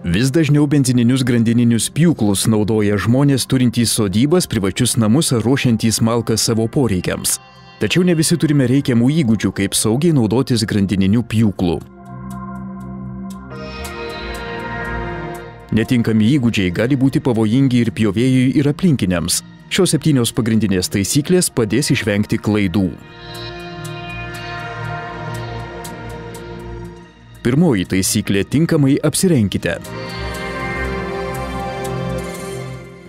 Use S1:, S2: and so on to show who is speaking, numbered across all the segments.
S1: Vis dažniau benzininius grandininius pjūklus naudoja žmonės turintys sodybas, privačius namus ar ruošiantys malką savo poreikiams. Tačiau ne visi turime reikiamų įgūdžių, kaip saugiai naudotis grandininiu pjūklu. Netinkami įgūdžiai gali būti pavojingi ir pjovėjui, ir aplinkiniams. Šios 7 pagrindinės taisyklės padės išvengti klaidų. Pirmoji taisyklė – tinkamai apsirenkite.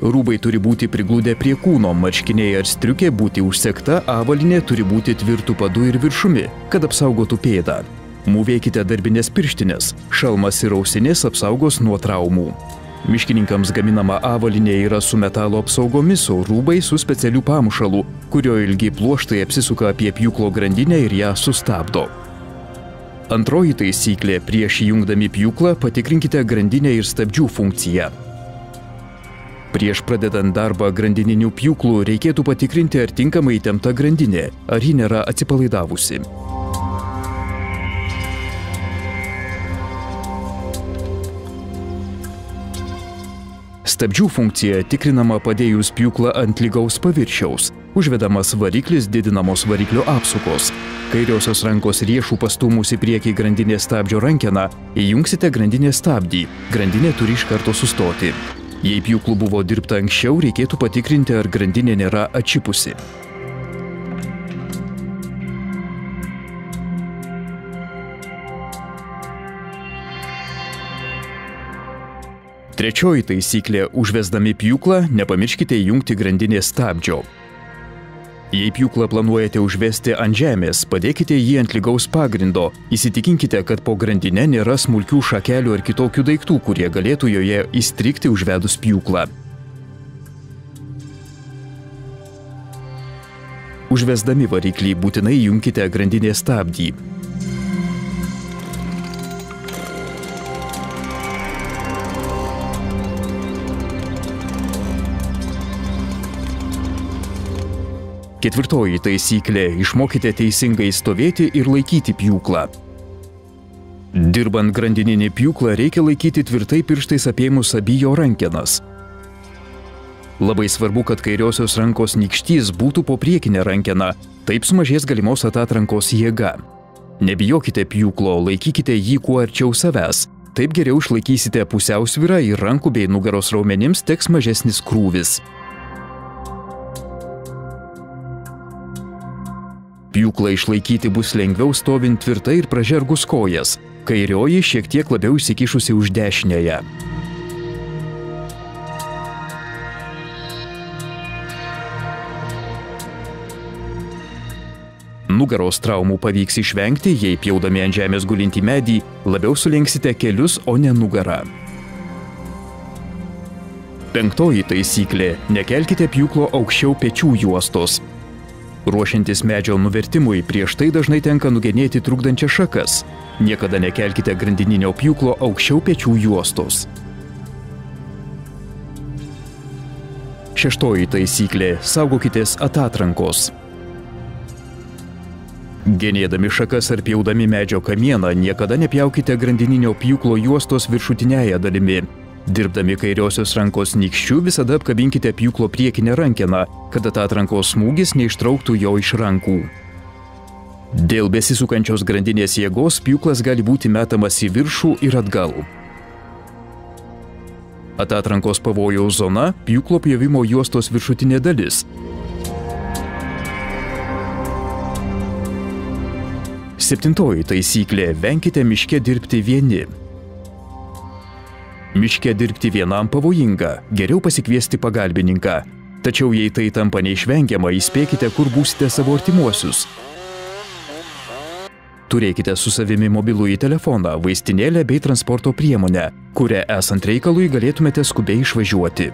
S1: Rūbai turi būti prigludę prie kūno, marškiniai ar striukė būti užsegta, avalynė turi būti tvirtų padu ir viršumi, kad apsaugotų pėdą. Mūvėkite darbinės pirštinės, šalmas ir ausinės apsaugos nuo traumų. Miškininkams gaminama avalynė yra su metalo apsaugomis, o rūbai su specialiu pamušalu, kurio ilgi pluoštai apsisuka apie pjūklo grandinę ir ją sustabdo. Antroji taisyklė – prieš įjungdami pjūklą patikrinkite grandinę ir stabdžių funkciją. Prieš pradedant darbą grandininių pjūklų reikėtų patikrinti, ar tinkamai įtempta grandinė, ar ji nėra atsipalaidavusi. Stabdžių funkcija tikrinama padėjus pjūklą ant lygaus paviršiaus. Užvedamas variklis, didinamos variklio apsukos. Kairiosios rankos riešų pastūmus į priekį grandinės stabdžio rankeną, įjungsite grandinės stabdį. Grandinė turi iš karto sustoti. Jei pjūklų buvo dirbta anksčiau, reikėtų patikrinti, ar grandinė nėra atšipusi. Trečioji taisyklė – užvesdami pjūklą, nepamirškite įjungti grandinės stabdžio. Jei pjūklą planuojate užvesti ant žemės, padėkite jį ant lygaus pagrindo. Įsitikinkite, kad po grandinę nėra smulkių šakelių ar kitokių daiktų, kurie galėtų joje įstrigti užvedus pjūklą. Užvesdami variklį būtinai įjunkite grandinės stabdį. Ketvirtoji taisyklė – išmokite teisingai stovėti ir laikyti pjūklą. Dirbant grandininį pjūklą reikia laikyti tvirtai pirštais apėmus abi jo rankenas. Labai svarbu, kad kairiosios rankos nykštys būtų po priekinę rankeną, taip sumažės galimos atatrankos jėga. Nebijokite pjūklo, laikykite jį kuo arčiau savęs. Taip geriau išlaikysite pusiausvyrą ir rankų bei nugaros raumenims teks mažesnis krūvis. Pjūklą išlaikyti bus lengviau stovint tvirtai ir pražergus kojas. Kairioji šiek tiek labiau įsikišusi už dešinėje. Nugaros traumų pavyks išvengti, jei pjaudami ant žemės gulintį medį labiau sulenksite kelius, o ne nugarą. Penktoji taisyklė – nekelkite pjūklo aukščiau pečių juostos. Ruošiantis medžio nuvertimui, prieš tai dažnai tenka nugenėti trukdančias šakas. Niekada nekelkite grandininio pjūklo aukščiau pečių juostos. Šeštoji taisyklė – saugokitės atatrankos. Genėdami šakas ar pjaudami medžio kamieną, niekada nepjaukite grandininio pjūklo juostos viršutiniąja dalimi. Dirbdami kairiosios rankos nykščiu visada apkabinkite pjūklo priekinę rankeną, kad atatrankos smūgis neištrauktų jo iš rankų. Dėl besisukančios grandinės jėgos pjūklas gali būti metamas į viršų ir atgal. Atatrankos pavojaus zona – pjūklo pjovimo juostos viršutinė dalis. Septintoji taisyklė – venkite miške dirbti vieni. Miške dirbti vienam pavojinga, geriau pasikviesti pagalbininką. Tačiau jei tai tampa neišvengiama, įspėkite, kur būsite savo artimuosius. Turėkite su savimi mobilųjį telefoną, vaistinėlę bei transporto priemonę, kurią esant reikalui galėtumėte skubiai išvažiuoti.